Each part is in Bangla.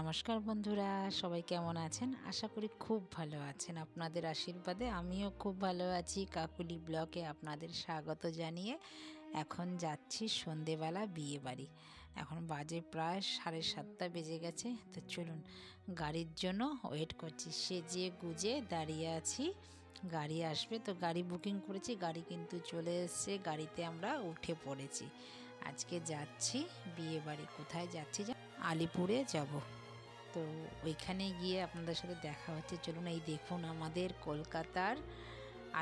নমস্কার বন্ধুরা, সবাই কেমন আছেন? আশা করি খুব ভালো আছেন। আপনাদের আশীর্বাদে আমিও খুব ভালো আছি। কাকুলি ব্লগে আপনাদের স্বাগত জানিয়ে এখন যাচ্ছি সন্ধেবেলা বিয়ে বাড়ি। এখন বাজে প্রায় 7:30 বেজে গেছে। তো চলুন, গাড়ির জন্য ওয়েট করছি। সেজে গুজে দাঁড়িয়ে আছি, গাড়ি আসবে। তো গাড়ি বুকিং করেছি, গাড়ি কিন্তু চলে এসছে। গাড়িতে আমরা উঠে পড়েছি। আজকে যাচ্ছি বিয়ে বাড়ি। কোথায় যাচ্ছি? আলিপুরে যাব। তো ওইখানে গিয়ে আপনাদের সাথে দেখা হচ্ছে। চলুন, এই দেখুন আমাদের কলকাতার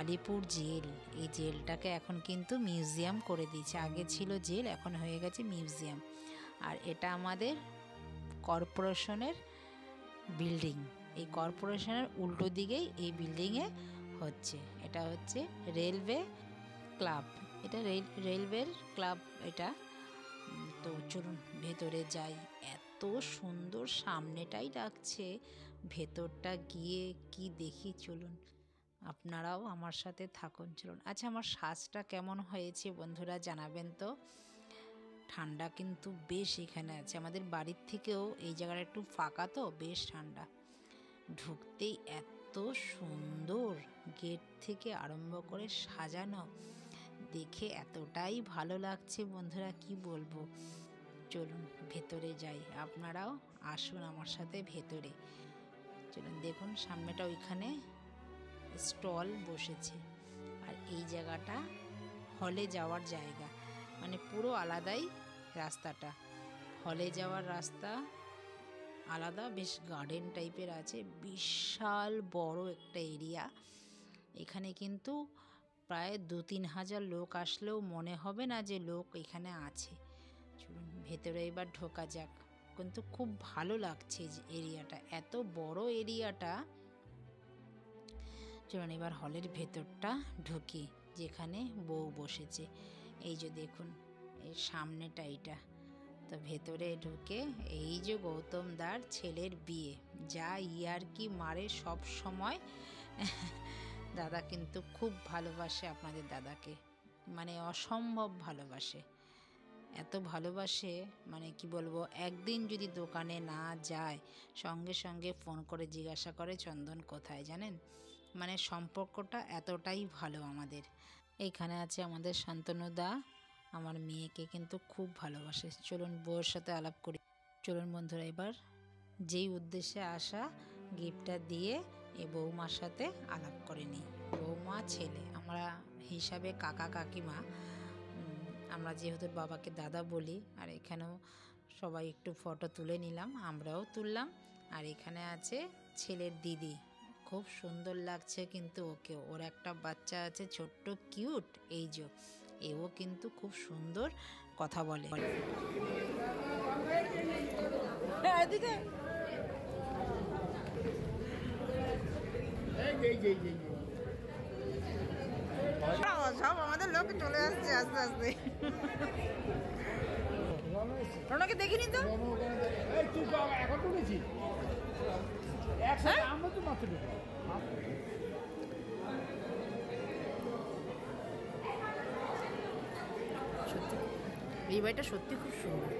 আলিপুর জেল। এই জেলটাকে এখন কিন্তু মিউজিয়াম করে দিয়েছে। আগে ছিল জেল, এখন হয়ে গেছে মিউজিয়াম। আর এটা আমাদের কর্পোরেশনের বিল্ডিং। এই কর্পোরেশনের উল্টো দিকেই এই বিল্ডিংয়ে হচ্ছে। এটা হচ্ছে রেলওয়ে ক্লাব। এটা রেলওয়ের ক্লাব এটা। তো চলুন ভেতরে যাই। এত সুন্দর, সামনেটাই লাগছে, ভেতরটা গিয়ে কি দেখি। চলুন, আপনারাও আমার সাথে থাকুন। চলুন। আচ্ছা, আমার শ্বাসটা কেমন হয়েছে বন্ধুরা জানাবেন তো। ঠান্ডা কিন্তু বেশ এখানে আছে। আমাদের বাড়ির থেকেও এই জায়গাটা একটু ফাঁকা, তো বেশ ঠান্ডা। ঢুকতেই এত সুন্দর, গেট থেকে আরম্ভ করে সাজানো, দেখে এতটাই ভালো লাগছে বন্ধুরা, কি বলবো। চলুন ভেতরে যাই, আপনারাও আসুন আমার সাথে ভেতরে। চলুন, দেখুন সামনেটা ওইখানে স্টল বসেছে। আর এই জায়গাটা হলে যাওয়ার জায়গা, মানে পুরো আলাদাই রাস্তাটা। হলে যাওয়ার রাস্তা আলাদা, বেশ গার্ডেন টাইপের আছে। বিশাল বড় একটা এরিয়া। এখানে কিন্তু প্রায় 2-3 হাজার লোক আসলেও মনে হবে না যে লোক এখানে আছে। চলুন ভেতরে এবার ঢোকা যাক। কিন্তু খুব ভালো লাগছে যে এরিয়াটা, এত বড় এরিয়াটা। চলুন এবার হলের ভেতরটা ঢুকি, যেখানে বউ বসেছে। এই যে দেখুন, এর সামনেটা এটা। তো ভেতরে ঢুকে এই যে গৌতম দার ছেলের বিয়ে, যা ইয়ার্কি মারে সব সময়। দাদা কিন্তু খুব ভালোবাসে আপনাদের দাদাকে, মানে অসম্ভব ভালোবাসে। এত ভালোবাসে, মানে কি বলবো, একদিন যদি দোকানে না যায় সঙ্গে সঙ্গে ফোন করে জিজ্ঞাসা করে চন্দন কোথায়, জানেন। মানে সম্পর্কটা এতটাই ভালো আমাদের। এইখানে আছে আমাদের শান্তনুদা, আমার মেয়েকে কিন্তু খুব ভালোবাসে। চলুন বউয়ের সাথে আলাপ করি। চলুন বন্ধুরা, এবার যেই উদ্দেশ্যে আসা গিফটটা দিয়ে এই বৌমার সাথে আলাপ করে নিই। বৌমা ছেলে, আমরা হিসাবে কাকা কাকিমা। আমরা যেহেতু বাবাকে দাদা বলি। আর এখানেও সবাই একটু ফটো তুলে নিলাম, আমরাও তুললাম। আর এখানে আছে ছেলের দিদি, খুব সুন্দর লাগছে কিন্তু ওকে। ওর একটা বাচ্চা আছে ছোট্ট কিউট, এই যে এও কিন্তু খুব সুন্দর কথা বলে। সব আমাদের লোক চলে আসছে আস্তে আস্তে। রোনাকে দেখিনি তো। এই বাড়িটা সত্যি খুব সুন্দর।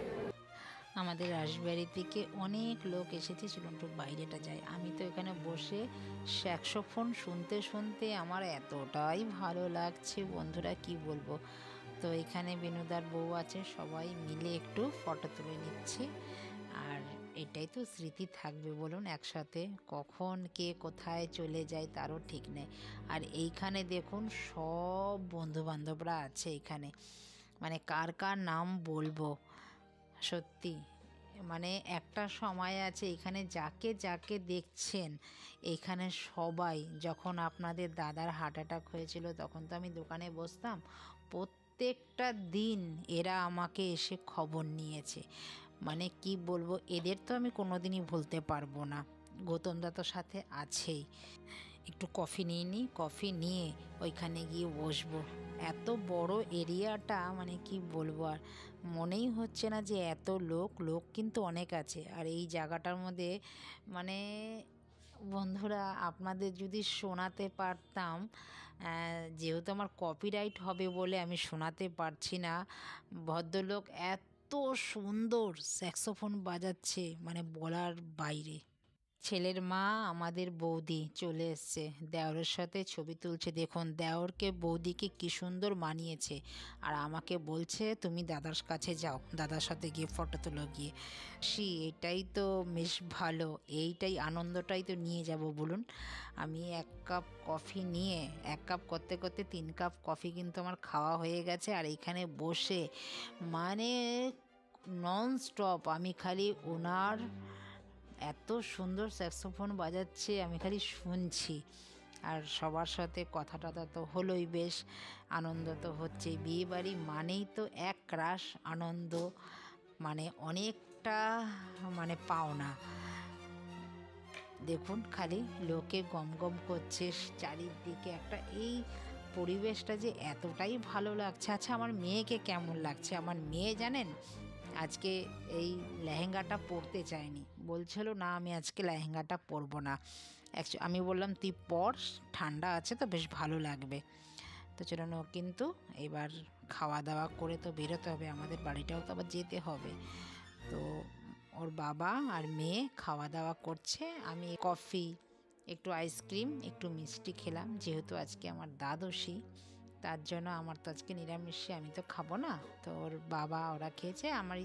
আমাদের রাসবাড়ি থেকে অনেক লোক এসেছে। চলুন একটু বাইরেটা যায়। আমি তো এখানে বসে স্যাক্সোফোন শুনতে শুনতে আমার এতটাই ভালো লাগছে বন্ধুরা, কি বলবো। তো এখানে বেনুদার বউ আছে, সবাই মিলে একটু ফটো তুলে নিচ্ছি। আর এটাই তো স্মৃতি থাকবে বলুন একসাথে। কখন কে কোথায় চলে যায় তারও ঠিক নেই। আর এইখানে দেখুন সব বন্ধুবান্ধবরা আছে এখানে, মানে কার কার নাম বলবো। সত্যি, মানে একটা সময় আছে এখানে যাকে যাকে দেখছেন, এখানে সবাই, যখন আপনাদের দাদার হার্ট অ্যাটাক হয়েছিল তখন তো আমি দোকানে বসতাম, প্রত্যেকটা দিন এরা আমাকে এসে খবর নিয়েছে। মানে কি বলবো, এদের তো আমি কোনোদিনই ভুলতে পারবো না। গৌতম দা তো সাথে আছেই। একটু কফি নিয়ে নিই, কফি নিয়ে ওইখানে গিয়ে বসবো। এত বড় এরিয়াটা, মানে কি বলবো, আর মনেই হচ্ছে না যে এত লোক। লোক কিন্তু অনেক আছে। আর এই জায়গাটার মধ্যে, মানে বন্ধুরা আপনাদের যদি শোনাতে পারতাম, যেহেতু আমার কপিরাইট হবে বলে আমি শোনাতে পারছি না। ভদ্রলোক এত সুন্দর স্যাক্সোফোন বাজাচ্ছে মানে বলার বাইরে। ছেলের মা আমাদের বৌদি চলে এসছে, দেওরের সাথে ছবি তুলছে। দেখুন দেওরকে বৌদিকে কি সুন্দর মানিয়েছে। আর আমাকে বলছে তুমি দাদার কাছে যাও, দাদার সাথে গিয়ে ফটো তুলো গিয়ে। এটাই তো বেশ ভালো, এইটাই আনন্দটাই তো নিয়ে যাব বলুন। আমি 1 কাপ কফি নিয়ে, 1 কাপ করতে করতে 3 কাপ কফি কিন্তু আমার খাওয়া হয়ে গেছে। আর এইখানে বসে মানে নন স্টপ আমি খালি ওনার এত সুন্দর স্যাক্সোফোন বাজাচ্ছে, আমি খালি শুনছি। আর সবার সাথে কথা টথা তো হলোই, বেশ আনন্দ তো হচ্ছেই। বিয়েবাড়ি মানেই তো এক রাশ আনন্দ, মানে অনেকটা মানে পাওনা। দেখুন খালি লোকে গম গম করছে চারিদিকে, একটা এই পরিবেশটা যে এতটাই ভালো লাগছে। আচ্ছা আমার মেয়েকে কেমন লাগছে? আমার মেয়ে জানেন আজকে এই লেহেঙ্গাটা পরতে চায়নি, বলছিল না আমি আজকে লেহেঙ্গাটা পরবো না। আমি বললাম তুই পর, ঠান্ডা আছে তো বেশ ভালো লাগবে। তো চলুন, ও কিন্তু এবার খাওয়া দাওয়া করে তো বেরোতে হবে, আমাদের বাড়িটাও তো আবার যেতে হবে। তো ওর বাবা আর মেয়ে খাওয়া দাওয়া করছে, আমি কফি, একটু আইসক্রিম, একটু মিষ্টি খেলাম। যেহেতু আজকে আমার দ্বাদশী, তার জন্য আমার তো আজকে নিরামিষে, আমি তো খাবো না। তো ওর বাবা ওরা খেয়েছে, আমার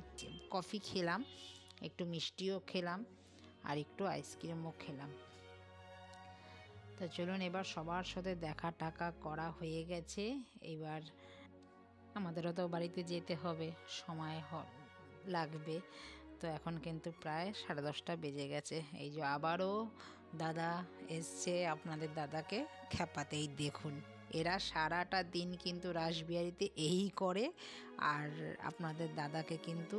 কফি খেলাম, একটু মিষ্টিও খেলাম, আর একটু আইসক্রিমও খেলাম। তো চলুন এবার সবার সাথে দেখা টাকা করা হয়ে গেছে, এবার আমাদেরও তো বাড়িতে যেতে হবে, সময় লাগবে। তো এখন কিন্তু প্রায় 10:30 বেজে গেছে। এই যে আবারও দাদা এসছে আপনাদের দাদাকে খেপাতেই। দেখুন এরা সারাটা দিন কিন্তু রাসবিহারীতে এই করে, আর আপনাদের দাদাকে কিন্তু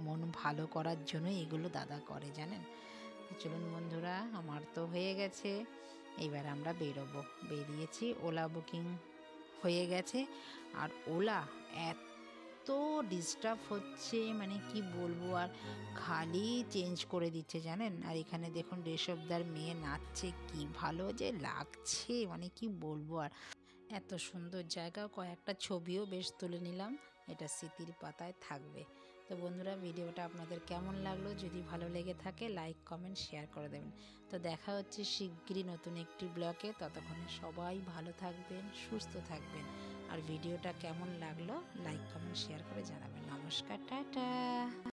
মন ভালো করার জন্য এগুলো দাদা করে, জানেন। চলুন বন্ধুরা, আমার তো হয়ে গেছে, এবার আমরা বেরোবো। বেরিয়েছি, ওলা বুকিং হয়ে গেছে। আর ওলা এত ডিস্টার্ব হচ্ছে মানে কি বলবো, আর খালি চেঞ্জ করে দিচ্ছে জানেন। আর এখানে দেখুন ঋষভদার মেয়ে নাচছে, কি ভালো যে লাগছে মানে কি বলবো। আর এত সুন্দর জায়গা, কয়েকটা ছবিও বেশ তুলে নিলাম, এটা স্মৃতির পাতায় থাকবে। তো বন্ধুরা ভিডিওটা আপনাদের কেমন লাগলো? যদি ভালো লেগে থাকে লাইক কমেন্ট শেয়ার করে দেবেন। তো দেখা হচ্ছে শিগগিরই নতুন একটি ব্লগে, ততক্ষণে সবাই ভালো থাকবেন, সুস্থ থাকবেন। আর ভিডিওটা কেমন লাগলো লাইক কমেন্ট শেয়ার করে জানাবেন। নমস্কার, টাটা।